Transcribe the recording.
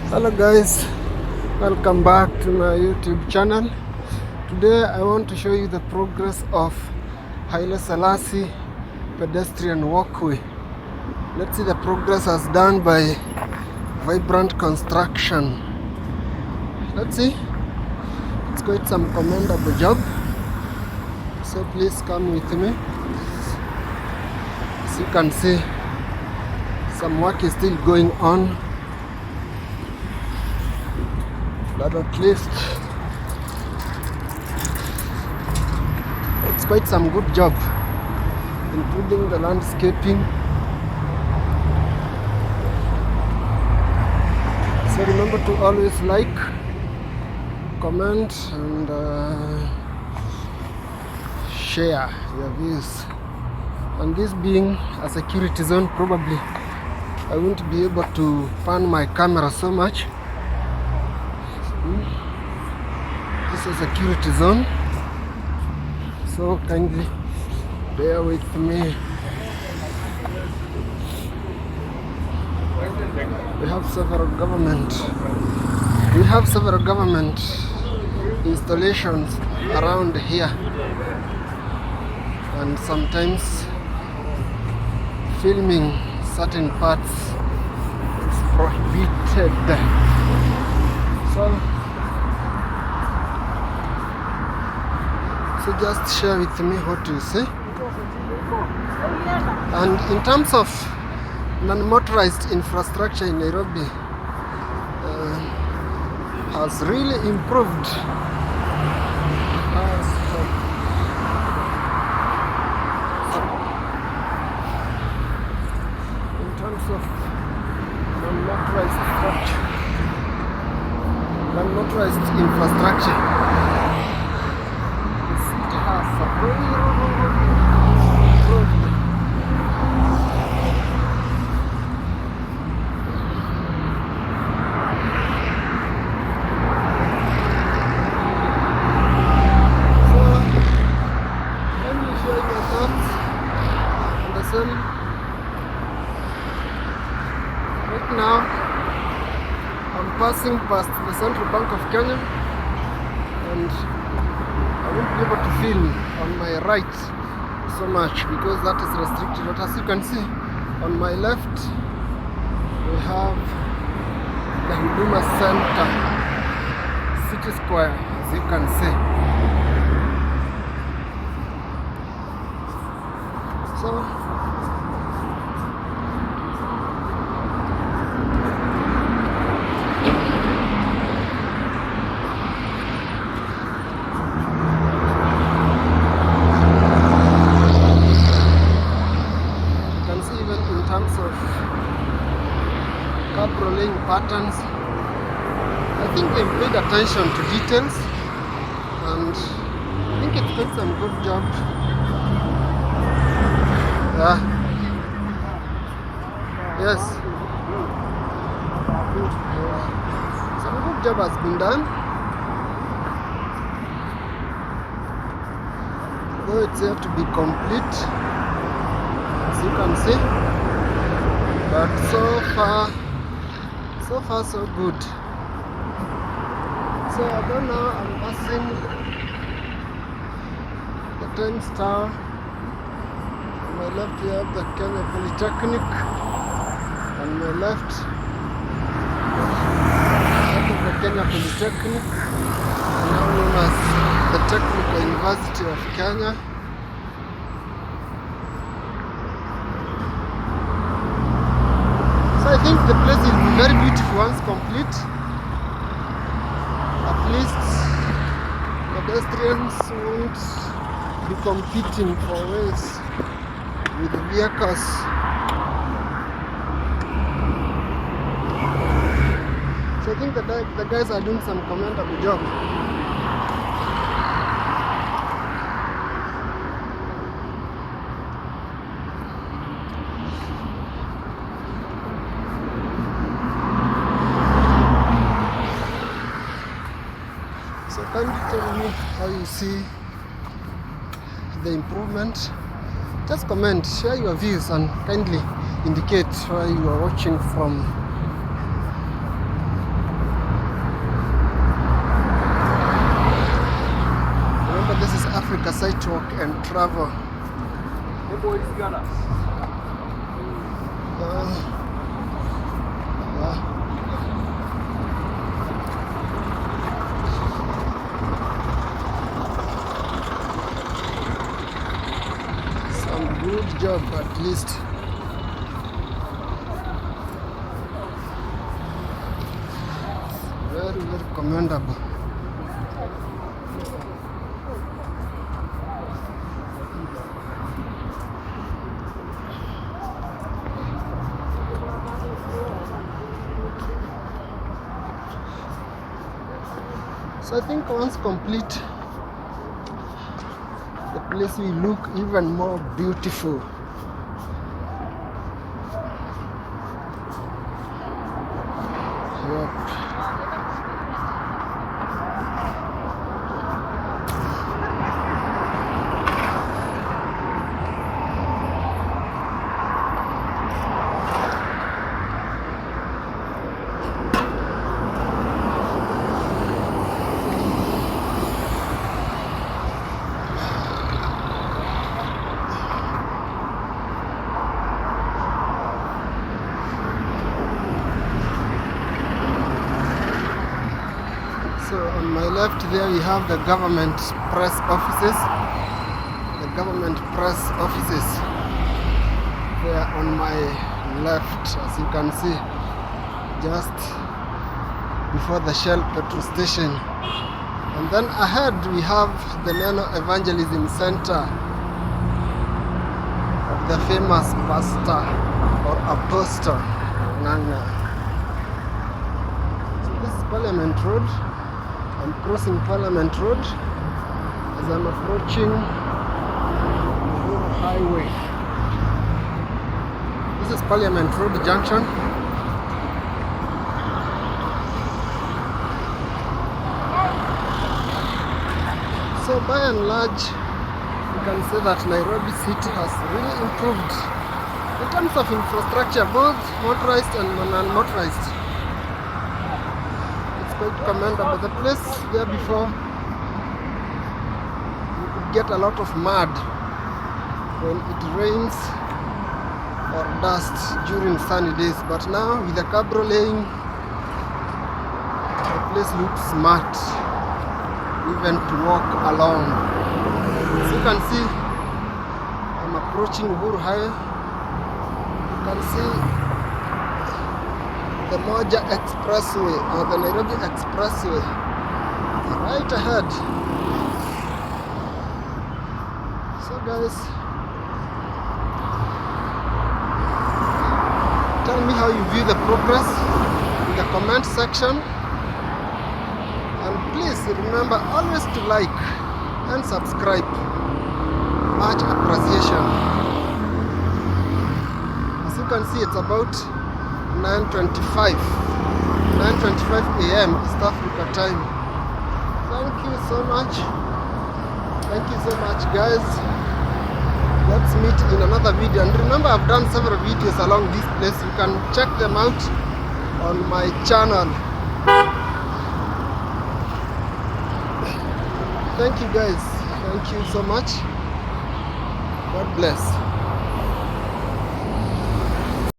Hello guys, welcome back to my YouTube channel. Today I want to show you the progress of HAILE SELASSIE pedestrian walkway. Let's see the progress as done by Vibrant Construction. Let's see, it's quite some commendable job, so please come with me. As you can see, some work is still going on, but at least it's quite some good job, including the landscaping. So remember to always like, comment and share your views. And this being a security zone, probably I won't be able to pan my camera so much. This is a security zone, so kindly bear with me. We have several government installations around here, and sometimes filming certain parts is prohibited. So just share with me what you see. And in terms of non-motorized infrastructure in Nairobi, has really improved. In terms of non-motorized infrastructure, it has a very improved. Right now, I'm passing past the Central Bank of Kenya, and I won't be able to film on my right so much because that is restricted. But as you can see, on my left, we have the Huduma Center, City Square, as you can see. So, CABRO laying patterns, I think they've paid attention to details, and I think it's quite some good job. Yes, some good job has been done, though it's yet to be complete, as you can see. But so far so good. So about now I'm passing the Times Tower. On my left we have the Kenya Polytechnic. On my left that is the Kenya Polytechnic, now known as the Technical University of Kenya. I think the place will be very beautiful once complete. At least pedestrians won't be competing for ways with vehicles. So I think the guys are doing some commendable job. So kindly tell me how you see the improvement. Just comment, share your views, and kindly indicate where you are watching from. network and travel. Hey boys, got us. Some good job at least. Very, very commendable. So I think once complete, the place will look even more beautiful. Yep. So on my left there we have the government press offices. The government press offices. They are on my left, as you can see, just before the Shell petrol station. And then ahead we have the Neno Evangelism Center of the famous pastor or apostle Nganga. So this is Parliament Road. I'm crossing Parliament Road as I'm approaching Uhuru Highway. This is Parliament Road Junction. So by and large, you can say that Nairobi city has really improved in terms of infrastructure, both motorized and non-motorized. Quite commendable. The place there before, you could get a lot of mud when it rains or dust during sunny days, but now with the CABRO laying, the place looks smart even to walk along. As you can see, I'm approaching Uhuru Highway. You can see the Moja expressway or the Nairobi expressway right ahead. So guys, tell me how you view the progress in the comment section, and please remember always to like and subscribe. Much appreciation. As you can see, it's about 9:25 a.m. East Africa time. Thank you so much. Thank you so much, guys. Let's meet in another video. And remember, I've done several videos along this place. You can check them out on my channel. Thank you, guys. Thank you so much. God bless.